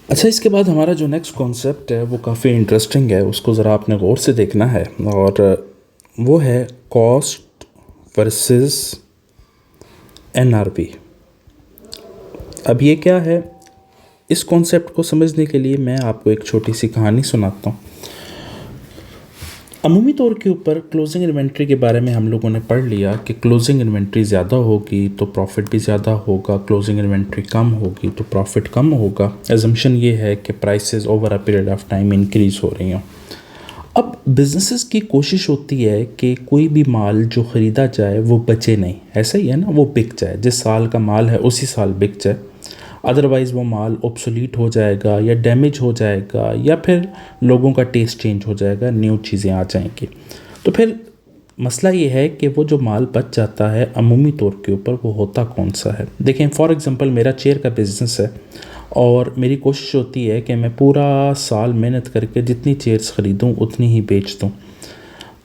अच्छा, इसके बाद हमारा जो नेक्स्ट कॉन्सेप्ट है वो काफ़ी इंटरेस्टिंग है, उसको ज़रा आपने गौर से देखना है। और वो है कॉस्ट वर्सेस एनआरवी। अब ये क्या है, इस कॉन्सेप्ट को समझने के लिए मैं आपको एक छोटी सी कहानी सुनाता हूँ। अमूमी तौर के ऊपर क्लोजिंग इन्वेंट्री के बारे में हम लोगों ने पढ़ लिया कि क्लोजिंग इन्वेंट्री ज़्यादा होगी तो प्रॉफिट भी ज़्यादा होगा, क्लोजिंग इन्वेंट्री कम होगी तो प्रॉफिट कम होगा। एजम्पशन ये है कि prices over a period of time increase हो रही हों। अब बिजनेसेस की कोशिश होती है कि कोई भी माल जो ख़रीदा जाए वो बचे नहीं, ऐसा ही है ना, वो बिक जाए, जिस साल का माल है उसी साल बिक जाए। अदरवाइज़ वो माल ऑब्सोलीट हो जाएगा या डैमेज हो जाएगा या फिर लोगों का टेस्ट चेंज हो जाएगा, न्यू चीज़ें आ जाएंगी। तो फिर मसला ये है कि वो जो माल बच जाता है अमूमी तौर के ऊपर वो होता कौन सा है। देखें, फॉर एग्ज़ाम्पल मेरा चेयर का बिज़नेस है और मेरी कोशिश होती है कि मैं पूरा साल मेहनत करके जितनी चेयर्स ख़रीदूँ उतनी ही बेच दूँ।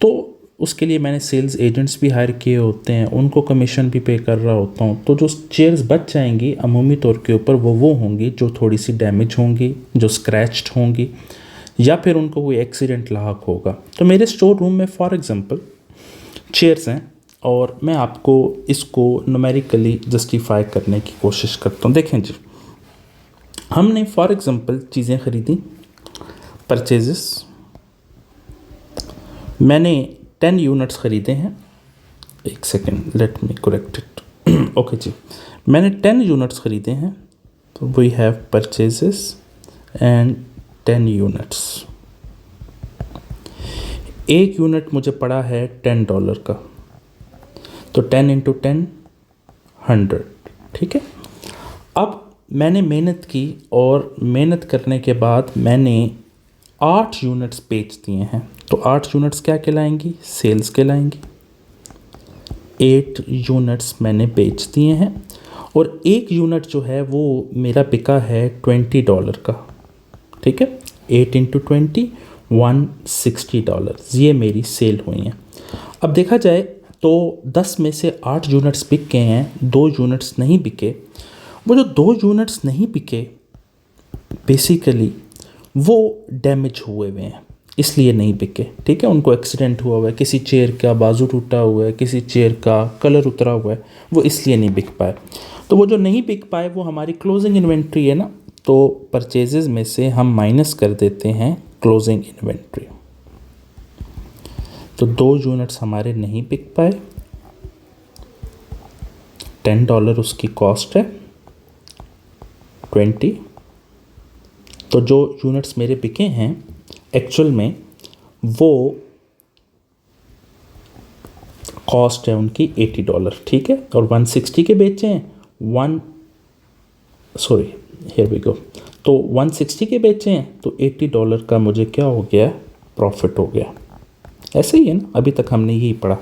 तो उसके लिए मैंने सेल्स एजेंट्स भी हायर किए होते हैं, उनको कमीशन भी पे कर रहा होता हूँ। तो जो चेयर्स बच जाएंगी अमूमी तौर के ऊपर वो होंगी जो थोड़ी सी डैमेज होंगी, जो स्क्रैच्ड होंगी या फिर उनको कोई एक्सीडेंट लाक होगा। तो मेरे स्टोर रूम में फॉर एग्ज़ाम्पल चेयर्स हैं और मैं आपको इसको न्यूमेरिकली जस्टिफाई करने की कोशिश करता हूँ। देखें जी, हमने फॉर एग्ज़ाम्पल चीज़ें ख़रीदी, परचेजेस, मैंने 10 यूनिट्स ख़रीदे हैं। एक second, let me correct it. Okay ji, मैंने 10 यूनिट्स ख़रीदे हैं। तो we have purchases and 10 units. एक यूनिट मुझे पड़ा है $10 का, तो 10 इंटू 10 100, ठीक है। अब मैंने मेहनत की और मेहनत करने के बाद मैंने 8 यूनिट्स बेच दिए हैं। तो 8 यूनिट्स क्या कहलाएंगी, सेल्स कहलाएंगी। 8 यूनिट्स मैंने बेच दिए हैं और एक यूनिट जो है वो मेरा बिका है $20 का, ठीक है। 8 इंटू 20 $160, ये मेरी सेल हुई हैं। अब देखा जाए तो 10 में से 8 यूनिट्स बिक गए हैं, 2 यूनिट्स नहीं बिके। वो जो 2 यूनिट्स नहीं बिके बेसिकली वो डैमेज हुए हुए हैं, इसलिए नहीं बिके, ठीक है। उनको एक्सीडेंट हुआ हुआ है, किसी चेयर का बाजू टूटा हुआ है, किसी चेयर का कलर उतरा हुआ है, वो इसलिए नहीं बिक पाए। तो वो जो नहीं बिक पाए वो हमारी क्लोजिंग इन्वेंट्री है ना, तो परचेजेस में से हम माइनस कर देते हैं क्लोजिंग इन्वेंट्री। तो 2 यूनिट्स हमारे नहीं बिक पाए, $10 उसकी कॉस्ट है, 20। तो जो यूनिट्स मेरे बिके हैं एक्चुअल में वो कॉस्ट है उनकी $80, ठीक है। और 160 के बेचे हैं, हियर वी गो। तो 160 के बेचे हैं तो $80 का मुझे क्या हो गया, प्रॉफिट हो गया। ऐसे ही है ना, अभी तक हमने यही पढ़ा।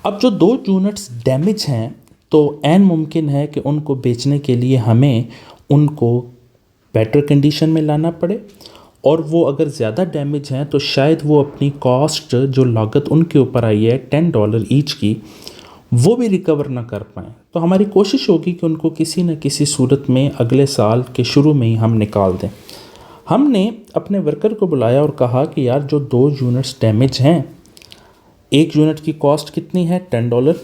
अब जो 2 यूनिट्स डैमेज हैं तो ऐन मुमकिन है कि उनको बेचने के लिए हमें उनको बेटर कंडीशन में लाना पड़े, और वो अगर ज़्यादा डैमेज हैं तो शायद वो अपनी कॉस्ट, जो लागत उनके ऊपर आई है $10 ईच की, वो भी रिकवर ना कर पाएँ। तो हमारी कोशिश होगी कि उनको किसी न किसी सूरत में अगले साल के शुरू में ही हम निकाल दें। हमने अपने वर्कर को बुलाया और कहा कि यार जो 2 यूनिट्स डैमेज हैं, एक यूनिट की कॉस्ट कितनी है, $10,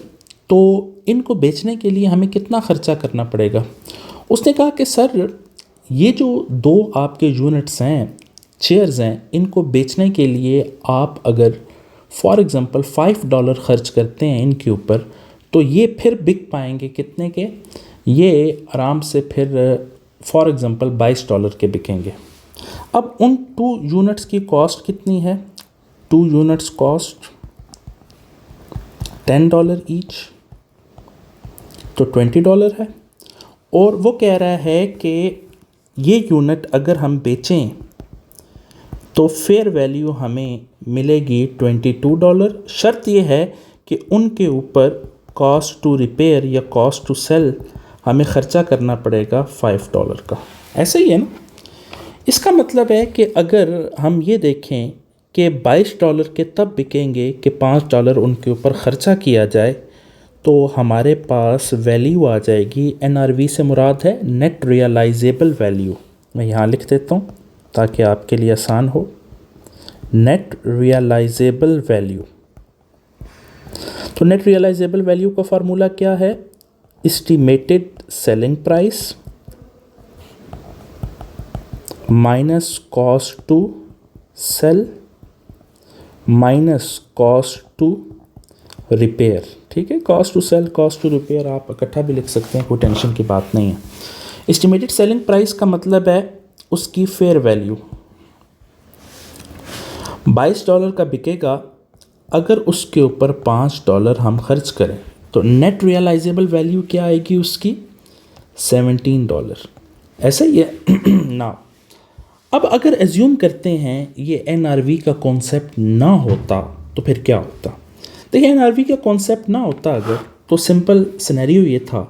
तो इनको बेचने के लिए हमें कितना ख़र्चा करना पड़ेगा। उसने कहा कि सर ये जो 2 आपके यूनिट्स हैं, चेयर्स हैं, इनको बेचने के लिए आप अगर फॉर एग्ज़ाम्पल $5 खर्च करते हैं इनके ऊपर, तो ये फिर बिक पाएंगे कितने के, ये आराम से फिर फॉर एग्ज़ाम्पल $22 के बिकेंगे। अब उन 2 यूनिट्स की कॉस्ट कितनी है, 2 यूनिट्स कॉस्ट $10 ईच, तो $20 है। और वो कह रहा है कि ये यूनिट अगर हम बेचें तो फेयर वैल्यू हमें मिलेगी $22। शर्त ये है कि उनके ऊपर कॉस्ट टू रिपेयर या कॉस्ट टू सेल हमें ख़र्चा करना पड़ेगा $5 का। ऐसे ही है ना। इसका मतलब है कि अगर हम ये देखें कि $22 के तब बिकेंगे कि $5 उनके ऊपर ख़र्चा किया जाए, तो हमारे पास वैल्यू आ जाएगी, NRV से मुराद है नेट रियलाइजेबल वैल्यू, मैं यहाँ लिख देता हूँ ताकि आपके लिए आसान हो। नेट रियलाइजेबल वैल्यू, तो नेट रियलाइजेबल वैल्यू का फार्मूला क्या है? Estimated selling price minus cost to sell minus cost to repair. ठीक है, cost to sell, cost to repair आप इकट्ठा भी लिख सकते हैं, कोई टेंशन की बात नहीं है। एस्टिमेटेड सेलिंग प्राइस का मतलब है उसकी फेयर वैल्यू। $22 का बिकेगा, अगर उसके ऊपर $5 हम खर्च करें तो नेट रियलाइजेबल वैल्यू क्या आएगी उसकी? $17। ऐसा ही है ना। अब अगर एज्यूम करते हैं ये NRV का कॉन्सेप्ट ना होता तो फिर क्या होता? देखिए, NRV का कॉन्सेप्ट ना होता अगर, तो सिंपल सिनेरियो ये था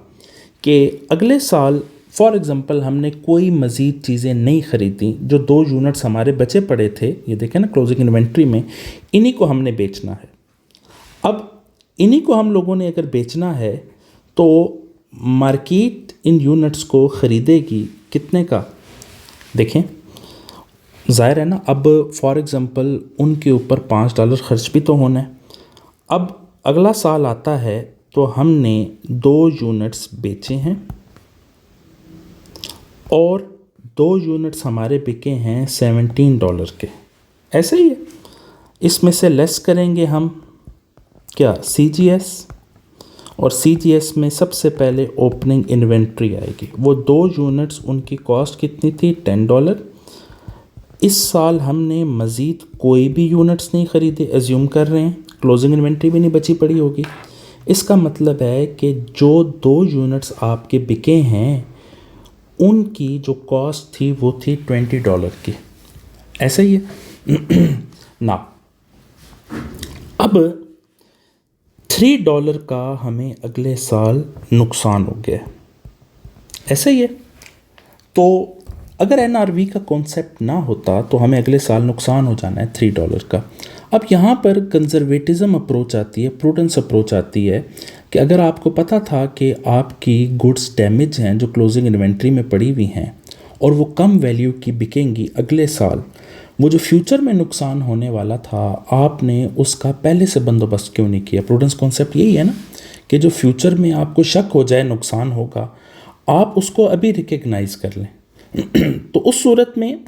कि अगले साल फॉर एग्ज़ाम्पल हमने कोई मज़ीद चीज़ें नहीं ख़रीदी, जो 2 यूनिट्स हमारे बचे पड़े थे, ये देखें ना क्लोजिंग इन्वेंट्री में, इन्हीं को हमने बेचना है। अब इन्हीं को हम लोगों ने अगर बेचना है तो मार्केट इन यूनिट्स को ख़रीदेगी कितने का? देखें, ज़ाहिर है ना, अब फॉर एग्ज़ाम्पल उनके ऊपर $5 खर्च भी तो होना है। अब अगला साल आता है तो हमने 2 यूनिट्स बेचे हैं और 2 यूनिट्स हमारे बिके हैं $17 के। ऐसे ही है, इसमें से लेस करेंगे हम क्या? CGS, और CGS में सबसे पहले ओपनिंग इन्वेंट्री आएगी। वो 2 यूनिट्स, उनकी कॉस्ट कितनी थी? $10। इस साल हमने मज़ीद कोई भी यूनिट्स नहीं ख़रीदे, एज्यूम कर रहे हैं, क्लोजिंग इन्वेंट्री भी नहीं बची पड़ी होगी। इसका मतलब है कि जो 2 यूनिट्स आपके बिके हैं उनकी जो कॉस्ट थी वो थी $20 की। ऐसा ही है ना। अब $3 का हमें अगले साल नुकसान हो गया। ऐसा ही है, तो अगर NRV का कॉन्सेप्ट ना होता तो हमें अगले साल नुकसान हो जाना है $3 का। अब यहाँ पर कंजर्वेटिज़म अप्रोच आती है, प्रूडेंस अप्रोच आती है कि अगर आपको पता था कि आपकी गुड्स डैमेज हैं जो क्लोजिंग इन्वेंट्री में पड़ी हुई हैं और वो कम वैल्यू की बिकेंगी अगले साल, वो जो फ्यूचर में नुकसान होने वाला था आपने उसका पहले से बंदोबस्त क्यों नहीं किया? प्रूडेंस कॉन्सेप्ट यही है ना कि जो फ्यूचर में आपको शक हो जाए नुकसान होगा, आप उसको अभी रिकग्नाइज कर लें। तो उस सूरत में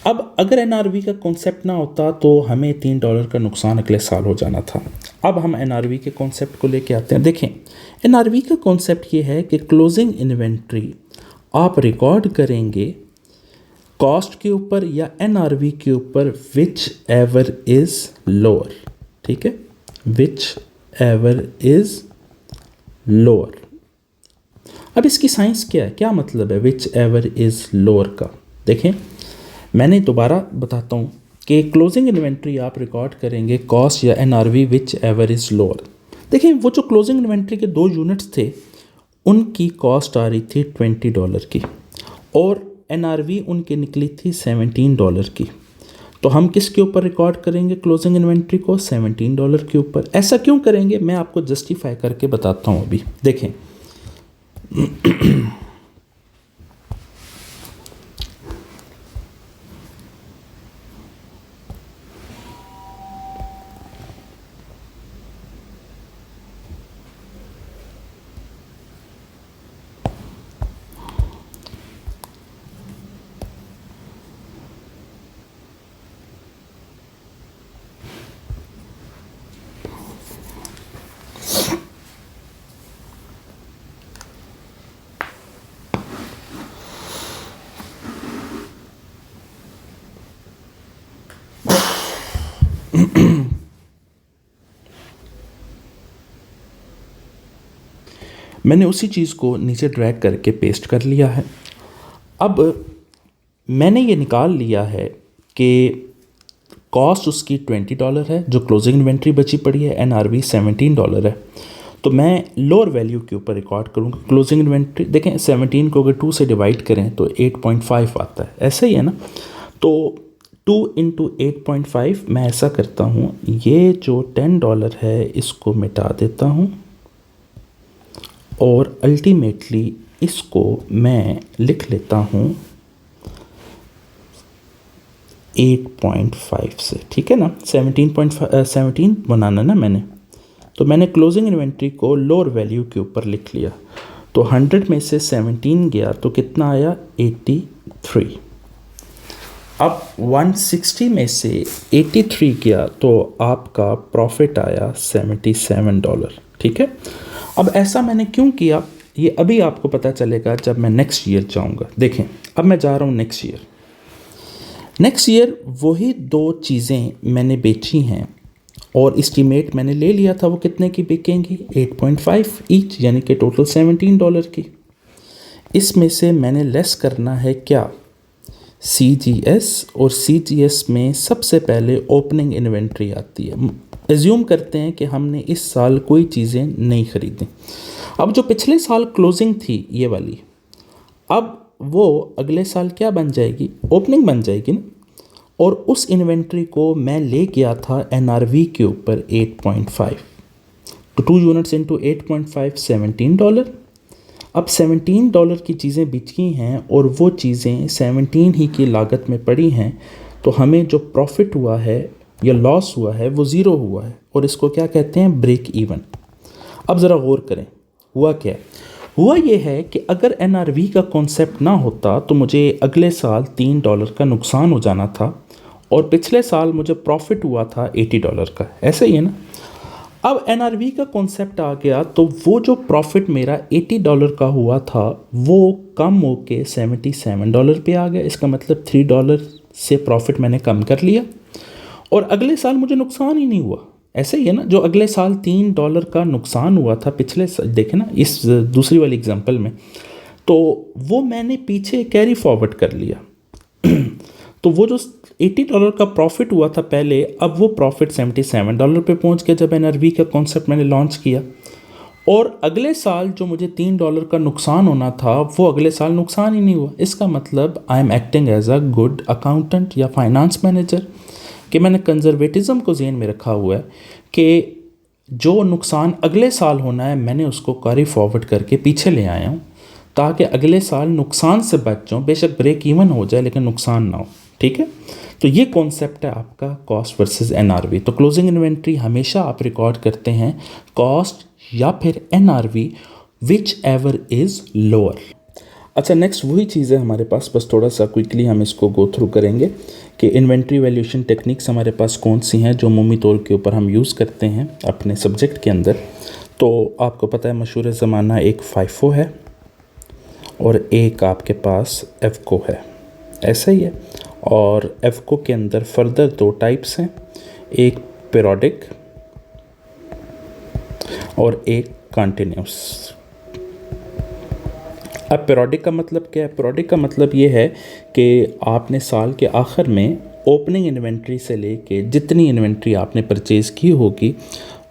अब अगर NRV का कॉन्सेप्ट ना होता तो हमें $3 का नुकसान अगले साल हो जाना था। अब हम NRV के कॉन्सेप्ट को लेके आते हैं। देखें, NRV का कॉन्सेप्ट ये है कि क्लोजिंग इन्वेंट्री आप रिकॉर्ड करेंगे कॉस्ट के ऊपर या NRV के ऊपर, विच एवर इज़ लोअर। ठीक है, विच एवर इज़ लोअर। अब इसकी साइंस क्या है, क्या मतलब है विच एवर इज़ लोअर का? देखें, मैंने दोबारा बताता हूँ कि क्लोजिंग इन्वेंट्री आप रिकॉर्ड करेंगे कॉस्ट या NRV which ever is lower. देखिए, वो जो क्लोजिंग इन्वेंट्री के 2 यूनिट्स थे उनकी कॉस्ट आ रही थी $20 की और NRV उनकी निकली थी $17 की। तो हम किसके ऊपर रिकॉर्ड करेंगे क्लोजिंग इन्वेंट्री को? $17 के ऊपर। ऐसा क्यों करेंगे मैं आपको जस्टिफाई करके बताता हूँ अभी। देखें, मैंने उसी चीज़ को नीचे ड्रैग करके पेस्ट कर लिया है। अब मैंने ये निकाल लिया है कि कॉस्ट उसकी $20 है, जो क्लोजिंग इन्वेंट्री बची पड़ी है NRV $17 है। तो मैं लोअर वैल्यू के ऊपर रिकॉर्ड करूँगा क्लोजिंग इन्वेंट्री। देखें, 17 को अगर 2 से डिवाइड करें तो 8.5 आता है। ऐसा ही है ना। तो 2 × 8.5 मैं ऐसा करता हूँ, ये जो $10 है इसको मिटा देता हूँ और अल्टीमेटली इसको मैं लिख लेता हूँ 8.5 से, ठीक है ना। 17 बनाना ना मैंने, तो मैंने क्लोजिंग इन्वेंट्री को लोअर वैल्यू के ऊपर लिख लिया। तो 100 में से 17 गया तो कितना आया 83। अब 160 में से 83 गया तो आपका प्रॉफिट आया $77, ठीक है। अब ऐसा मैंने क्यों किया ये अभी आपको पता चलेगा जब मैं नेक्स्ट ईयर जाऊंगा। देखें अब मैं जा रहा हूँ नेक्स्ट ईयर वही 2 चीज़ें मैंने बेची हैं और एस्टीमेट मैंने ले लिया था वो कितने की बिकेंगी 8.5 ईच, यानी कि टोटल $17 की। इसमें से मैंने लेस करना है क्या CGS, और CGS में सबसे पहले ओपनिंग इन्वेंट्री आती है। एज्यूम करते हैं कि हमने इस साल कोई चीज़ें नहीं खरीदी। अब जो पिछले साल क्लोजिंग थी ये वाली, अब वो अगले साल क्या बन जाएगी, ओपनिंग बन जाएगी ना। और उस इन्वेंट्री को मैं ले गया था NRV के ऊपर 8.5, तो 2 यूनिट्स इंटू 8.5 $17। अब $17 की चीज़ें बिकी हैं और वो चीज़ें 17 ही की लागत में पड़ी हैं, तो हमें जो प्रॉफिट हुआ है या लॉस हुआ है वो ज़ीरो हुआ है, और इसको क्या कहते हैं ब्रेक इवन। अब ज़रा गौर करें हुआ क्या है। हुआ ये है कि अगर NRV का कॉन्सेप्ट ना होता तो मुझे अगले साल $3 का नुकसान हो जाना था, और पिछले साल मुझे प्रॉफिट हुआ था $80 का, ऐसे ही है ना। अब NRV का कॉन्सेप्ट आ गया तो वो जो प्रॉफिट मेरा $80 का हुआ था वो कम होके $77 पे आ गया। इसका मतलब $3 से प्रॉफिट मैंने कम कर लिया, और अगले साल मुझे नुकसान ही नहीं हुआ। ऐसे ही है ना, जो अगले साल $3 का नुकसान हुआ था पिछले देखे ना इस दूसरी वाली एग्जांपल में, तो वो मैंने पीछे कैरी फॉरवर्ड कर लिया। तो वो जो $80 का प्रॉफिट हुआ था पहले, अब वो प्रॉफिट $77 पे पहुंच गया जब NRV का कॉन्सेप्ट मैंने लॉन्च किया। और अगले साल जो मुझे $3 का नुकसान होना था वो अगले साल नुकसान ही नहीं हुआ। इसका मतलब I am acting as a good accountant या फाइनेंस मैनेजर, कि मैंने कंजर्वेटिज्म को ज़हन में रखा हुआ है कि जो नुकसान अगले साल होना है मैंने उसको कैरी फॉरवर्ड करके पीछे ले आया हूँ, ताकि अगले साल नुकसान से बच जाऊँ। बेशक ब्रेक इवन हो जाए लेकिन नुकसान ना हो, ठीक है। तो ये कॉन्सेप्ट है आपका कॉस्ट वर्सेस NRV। तो क्लोजिंग इन्वेंट्री हमेशा आप रिकॉर्ड करते हैं कॉस्ट या फिर NRV, which ever is lower. अच्छा, नेक्स्ट वही चीज़ है हमारे पास, बस थोड़ा सा क्विकली हम इसको गो थ्रू करेंगे कि इन्वेंट्री वैल्यूएशन टेक्निक्स हमारे पास कौन सी हैं जो अमूमी तौर के ऊपर हम यूज़ करते हैं अपने सब्जेक्ट के अंदर। तो आपको पता है मशहूर ज़माना एक FIFO है और एक आपके पास EFCO है, ऐसा ही है। और EFCO के अंदर फर्दर 2 टाइप्स हैं, एक पीरियोडिक और एक कंटिन्यूस। अब पीरियोडिक का मतलब क्या है? पीरियोडिक का मतलब ये है कि आपने साल के आखिर में ओपनिंग इन्वेंट्री से लेके जितनी इन्वेंट्री आपने परचेज़ की होगी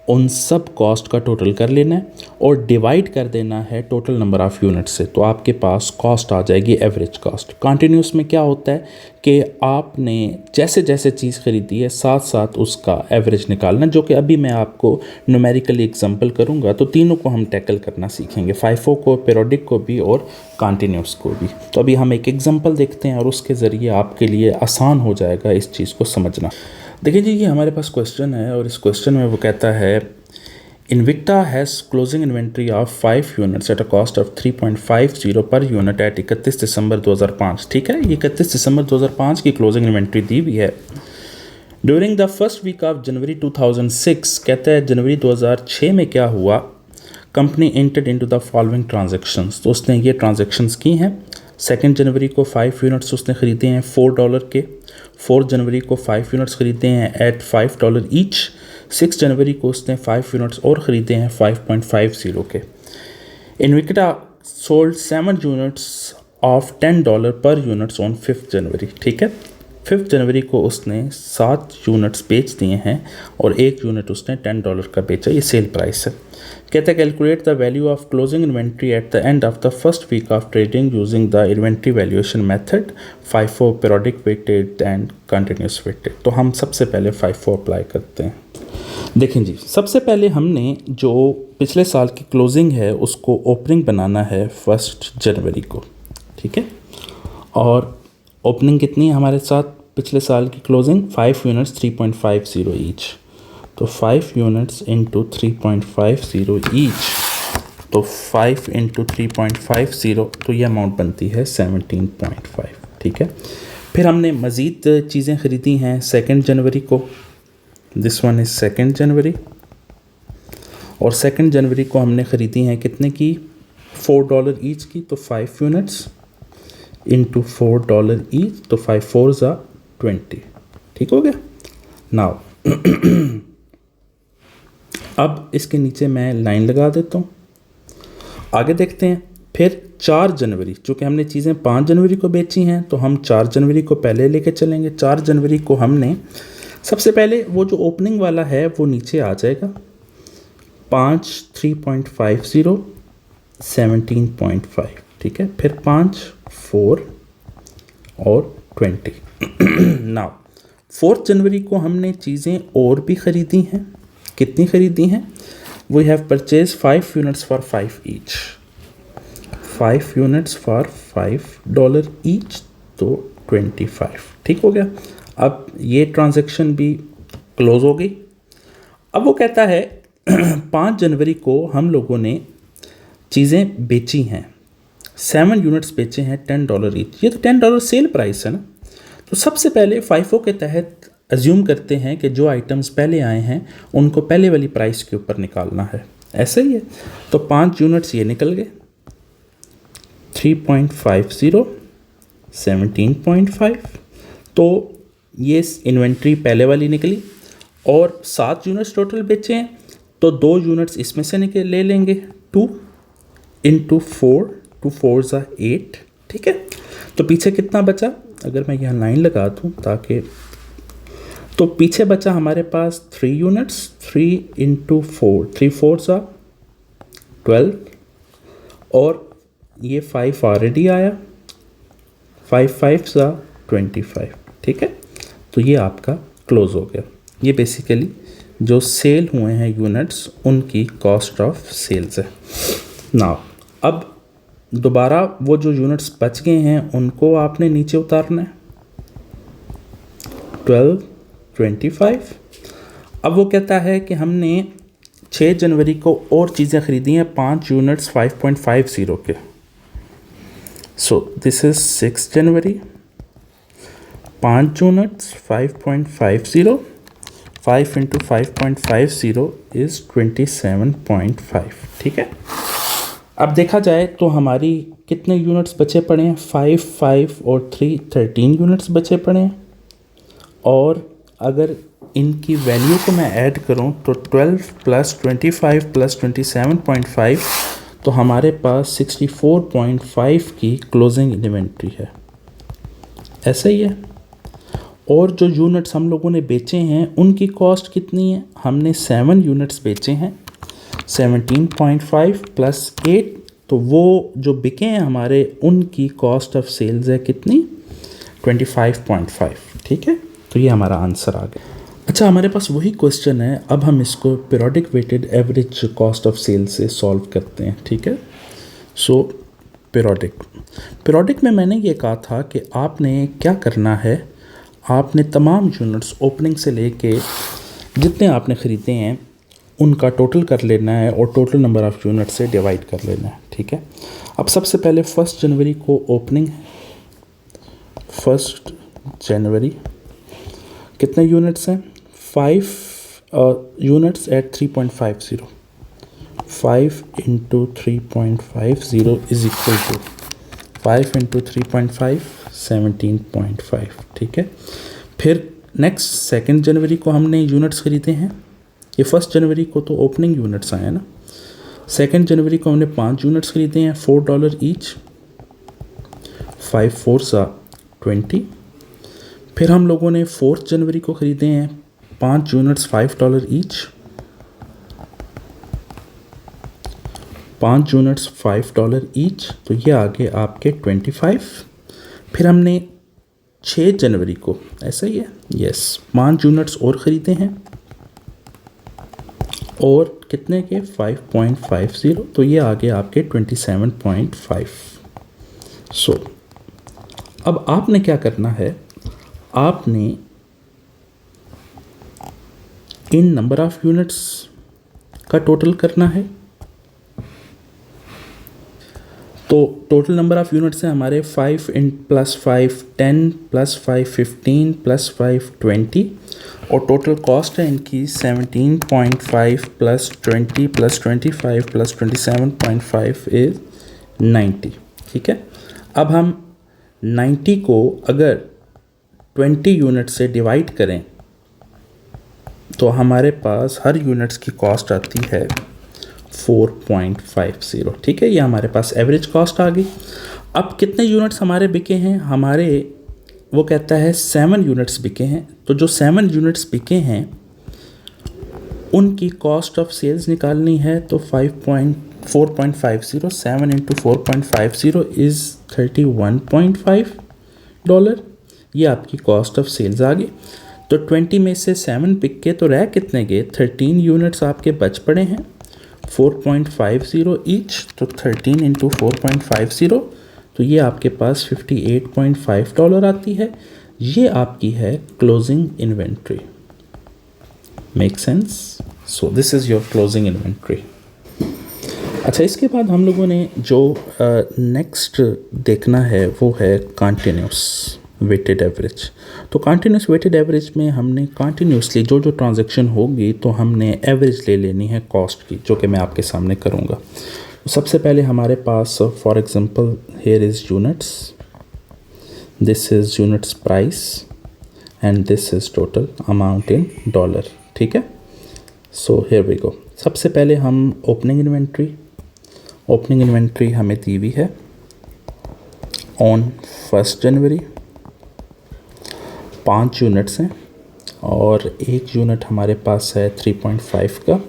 उन सब कॉस्ट का टोटल कर लेना है और डिवाइड कर देना है टोटल नंबर ऑफ़ यूनिट से, तो आपके पास कॉस्ट आ जाएगी एवरेज कॉस्ट। कंटिन्यूस में क्या होता है कि आपने जैसे जैसे चीज़ खरीदी है साथ साथ उसका एवरेज निकालना, जो कि अभी मैं आपको न्यूमेरिकली एग्जांपल करूंगा। तो तीनों को हम टैकल करना सीखेंगे, FIFO को, पीरियोडिक को भी और कंटिन्यूस को भी। तो अभी हम एक एग्जांपल देखते हैं और उसके ज़रिए आपके लिए आसान हो जाएगा इस चीज़ को समझना। देखिए जी, ये हमारे पास क्वेश्चन है और इस क्वेश्चन में वो कहता है Invicta has closing inventory of 5 units at a cost of 3.50 per unit eight 31 दिसंबर 2005। ठीक है, ये 31 दिसंबर 2005 की क्लोजिंग इन्वेंट्री दी हुई है। During the first week of January 2006, कहता है जनवरी 2006 में क्या हुआ, company entered into the following transactions. तो उसने ये ट्रांजैक्शंस की हैं। 2 जनवरी को 5 यूनिट्स उसने ख़रीदे हैं $4 के। 4 जनवरी को 5 यूनिट्स ख़रीदे हैं एट $5 ईच। 6 जनवरी को उसने 5 यूनिट्स और ख़रीदे हैं 5.50 के। इन्विक्टा सोल्ड 7 यूनिट्स ऑफ $10 पर यूनिट्स ऑन 5 जनवरी। ठीक है, 5 जनवरी को उसने 7 यूनिट्स बेच दिए हैं और 1 यूनिट उसने $10 का बेचा, ये सेल प्राइस है। कहता है calculate the value of closing inventory at the end of the first week of trading using the inventory valuation method FIFO, periodic weighted and continuous weighted. तो हम सबसे पहले FIFO अप्लाई करते हैं। देखें जी, सबसे पहले हमने जो पिछले साल की क्लोजिंग है उसको ओपनिंग बनाना है 1 जनवरी को। ठीक है, और ओपनिंग कितनी है हमारे साथ पिछले साल की क्लोजिंग 5 यूनिट्स 3.50 ईच, तो 5 यूनिट्स इंटू 3.50 ईच, तो 5 इंटू 3.50, तो ये अमाउंट बनती है 17.5। ठीक है, फिर हमने मज़ीद चीज़ें ख़रीदी हैं 2 जनवरी को, दिस वन इज़ 2 जनवरी, और 2 जनवरी को हमने ख़रीदी हैं कितने की, $4 ईच की, तो 5 यूनिट्स इंटू $4 ईच, तो 5 4 ज़ा 20। ठीक हो गया। नाउ अब इसके नीचे मैं लाइन लगा देता हूँ, आगे देखते हैं। फिर 4 जनवरी, चूँकि हमने चीज़ें 5 जनवरी को बेची हैं तो हम 4 जनवरी को पहले लेके चलेंगे। 4 जनवरी को हमने सबसे पहले वो जो ओपनिंग वाला है वो नीचे आ जाएगा, 5 3.50 17.5। ठीक है, फिर 5 4 और 20। नाउ 4 जनवरी को हमने चीज़ें और भी ख़रीदी हैं, कितनी ख़रीदी हैं, we have purchase 5 units for 5 each, 5 units for $5 each, तो 25। ठीक हो गया। अब ये ट्रांजैक्शन भी क्लोज हो गई। अब वो कहता है 5 जनवरी को हम लोगों ने चीज़ें बेची हैं, 7 यूनिट्स बेचे हैं $10 ईच। ये तो $10 सेल प्राइस है ना, तो सबसे पहले FIFO के तहत अज्यूम करते हैं कि जो आइटम्स पहले आए हैं उनको पहले वाली प्राइस के ऊपर निकालना है, ऐसा ही है। तो 5 यूनिट्स ये निकल गए, 3.50 17.5, तो ये इन्वेंट्री पहले वाली निकली। और 7 यूनिट्स टोटल बेचे हैं, तो 2 यूनिट्स इसमें से ले लेंगे, 2 इंटू 4, 2 4 ज़ा 8। ठीक है, तो पीछे कितना बचा, अगर मैं यहाँ लाइन लगा दूँ ताकि, तो पीछे बचा हमारे पास 3 यूनिट्स, 3 इंटू 4, 3 4 ज़ा 12, और ये 5 ऑलरेडी आया, 5 5 ज़ा 25। ठीक है, तो ये आपका क्लोज हो गया। ये बेसिकली जो सेल हुए हैं यूनिट्स उनकी कॉस्ट ऑफ सेल्स है। नाउ अब दोबारा वो जो यूनिट्स बच गए हैं उनको आपने नीचे उतारना है, 12 25। अब वो कहता है कि हमने 6 जनवरी को और चीज़ें ख़रीदी हैं 5 यूनिट्स 5.50 के, so this is 6 January, 5 units 5.50, 5 into 5.50 is 27.5। ठीक है, अब देखा जाए तो हमारी कितने यूनिट्स बचे पड़े हैं, 5 5 और 3 13 यूनिट्स बचे पड़े हैं। और अगर इनकी वैल्यू को मैं ऐड करूं तो 12 प्लस 25 प्लस 27.5, तो हमारे पास 64.5 की क्लोजिंग इन्वेंट्री है, ऐसा ही है। और जो यूनिट्स हम लोगों ने बेचे हैं उनकी कॉस्ट कितनी है, हमने 7 यूनिट्स बेचे हैं, 17.5 प्लस 8, तो वो जो बिके हैं हमारे उनकी कॉस्ट ऑफ सेल्स है कितनी, 25.5। ठीक है, तो ये हमारा आंसर आ गया। अच्छा, हमारे पास वही क्वेश्चन है, अब हम इसको periodic weighted average cost of sales से सॉल्व करते हैं। ठीक है, सो पीरियोडिक में मैंने ये कहा था कि आपने क्या करना है, आपने तमाम यूनिट्स ओपनिंग से लेके जितने आपने ख़रीदे हैं उनका टोटल कर लेना है और टोटल नंबर ऑफ़ यूनिट से डिवाइड कर लेना है। ठीक है, अब सबसे पहले 1 जनवरी को ओपनिंग है, 1 जनवरी कितने यूनिट्स हैं, 5 units at 3.50, 5 into 3.50 is equal to 5 into 3.5 17.5। ठीक है, फिर नेक्स्ट 2 जनवरी को हमने यूनिट्स ख़रीदे हैं, ये 1 जनवरी को तो ओपनिंग यूनिट्स आए हैं ना, 2 जनवरी को हमने 5 यूनिट्स ख़रीदे हैं $4 ईच, 5 4 ज़ा 20। फिर हम लोगों ने 4 जनवरी को ख़रीदे हैं 5 यूनिट्स $5 ईच, 5 यूनिट्स $5 ईच, तो ये आ गए आपके 25। फिर हमने 6 जनवरी को, ऐसा ही है, यस, 5 यूनिट्स और ख़रीदे हैं और कितने के 5.50, तो ये आ गए आपके 27.5। सो अब आपने क्या करना है, आपने इन नंबर ऑफ यूनिट्स का टोटल करना है। तो टोटल नंबर ऑफ यूनिट्स है हमारे 5 इन +5 10 +5 15 +5 20 और टोटल कॉस्ट है इनकी 17.5 + 20 + 25 + 27.5 इज 90। ठीक है, अब हम 90 को अगर 20 यूनिट से डिवाइड करें तो हमारे पास हर यूनिट्स की कॉस्ट आती है 4.50। ठीक है, ये हमारे पास एवरेज कॉस्ट आ गई। अब कितने यूनिट्स हमारे बिके हैं, हमारे वो कहता है 7 यूनिट्स बिके हैं। तो जो 7 यूनिट्स बिके हैं उनकी कॉस्ट ऑफ सेल्स निकालनी है। तो 4.50 7 × 4.50 इज़ $31.5। ये आपकी कॉस्ट ऑफ सेल्स आ गई। तो 20 में से 7 पिक के तो रह कितने गए, 13 यूनिट्स आपके बच पड़े हैं 4.50 ईच। तो 13 × 4.50 तो ये आपके पास $58.5 आती है। ये आपकी है closing inventory. Make sense? So this is your closing inventory. अच्छा, इसके बाद हम लोगों ने जो नेक्स्ट देखना है वो है कंटिन्यूस वेटेड एवरेज। तो कंटिन्यूस वेटेड एवरेज में हमने कंटिन्यूसली जो जो ट्रांजैक्शन होगी तो हमने एवरेज ले लेनी है कॉस्ट की, जो कि मैं आपके सामने करूँगा। तो सबसे पहले हमारे पास for example here is units, this is units price and this is total amount in dollar. ठीक है, सो हियर वी गो। सबसे पहले हम ओपनिंग इन्वेंट्री हमें दी हुई है ऑन 1 जनवरी। 5 यूनिट्स हैं और एक यूनिट हमारे पास है 3.5 का।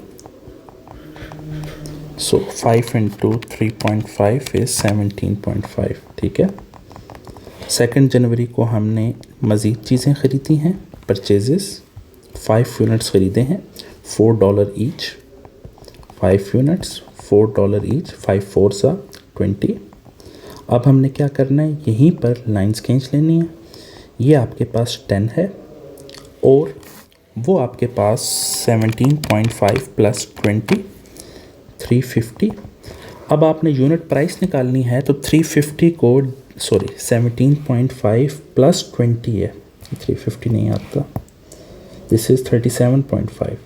सो 5 × 3.5 इज़ 17.5। ठीक है, 2 जनवरी को हमने मज़ीद चीज़ें ख़रीदी हैं, परचेजेस 5 यूनिट्स ख़रीदे हैं $4 ईच। 5 units $4 each, 5 4s 20। अब हमने क्या करना है, यहीं पर लाइंस खींच लेनी है। ये आपके पास 10 है और वो आपके पास 17.5 + 20 350। अब आपने यूनिट प्राइस निकालनी है तो 350 को 17.5 + 20 है, 350 नहीं आता, दिस इज़ 37.5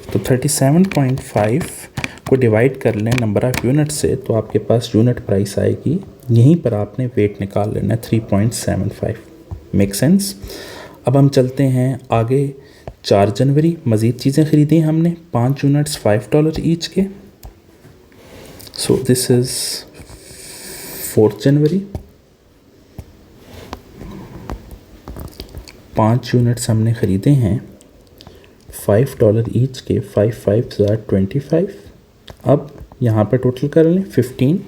तो 37.5 को डिवाइड कर लें नंबर ऑफ़ यूनिट से तो आपके पास यूनिट प्राइस आएगी। यहीं पर आपने वेट निकाल लेना है 3.75। Make sense? अब हम चलते हैं आगे। 4 जनवरी मज़ीद चीज़ें ख़रीदी हमने, 5 यूनिट्स $5 ईच के। So this is 4 January. 5 units हमने ख़रीदे हैं $5 ईच के, 5 5s 25। अब यहाँ पर टोटल कर लें 15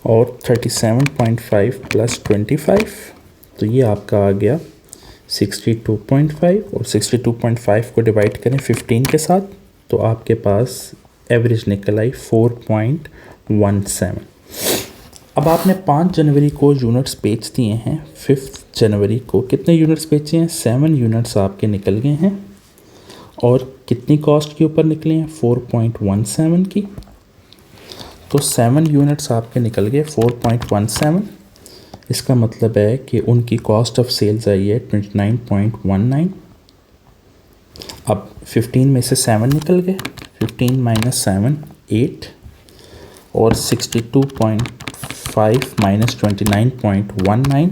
और 37.5 + 25 तो ये आपका आ गया 62.5 और 62.5 को डिवाइड करें 15 के साथ तो आपके पास एवरेज निकल आई 4.17। अब आपने 5 जनवरी को यूनिट्स बेच दिए हैं। 5 जनवरी को कितने यूनिट्स बेचे हैं, 7 यूनिट्स आपके निकल गए हैं और कितनी कॉस्ट के ऊपर निकले हैं, 4.17 की। तो 7 यूनिट्स आपके निकल गए 4.17। इसका मतलब है कि उनकी कॉस्ट ऑफ सेल्स आई है 29.19। अब 15 में से 7 निकल गए, 15 - 7 8 और 62.5 - 29.19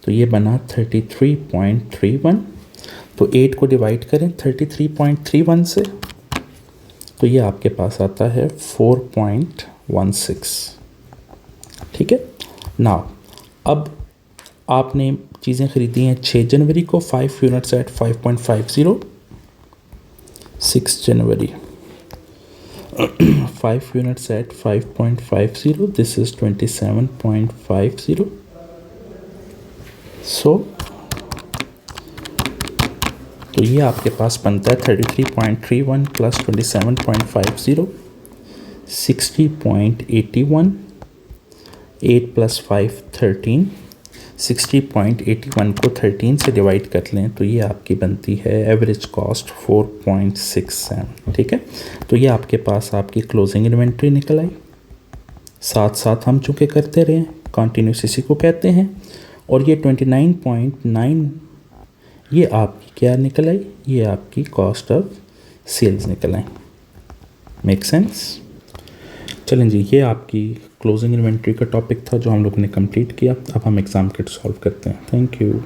तो ये बना 33.31। तो 8 को डिवाइड करें 33.31 से तो ये आपके पास आता है 4.16। ठीक है ना। अब आपने चीज़ें ख़रीदी हैं 6 जनवरी को, 5 units eight 5.50। 6 January 5 units eight 5.50, this is 27.50। सो तो ये आपके पास बनता है 33.31 + 27.50 60.81। 8 + 5 13, 60.81 को 13 से डिवाइड कर लें तो ये आपकी बनती है एवरेज कॉस्ट 4.67। ठीक है, तो ये आपके पास आपकी क्लोजिंग इन्वेंट्री निकल आई। साथ साथ हम चूँकि करते रहे, कंटिन्यूस इसी को कहते हैं। और ये 29.9 ये आपकी क्या निकल आई, ये आपकी कॉस्ट ऑफ सेल्स निकल आई। Make sense? चलें जी, ये आपकी क्लोजिंग इन्वेंट्री का टॉपिक था जो हम लोगों ने कंप्लीट किया। अब हम एग्ज़ाम किट सॉल्व करते हैं। Thank you.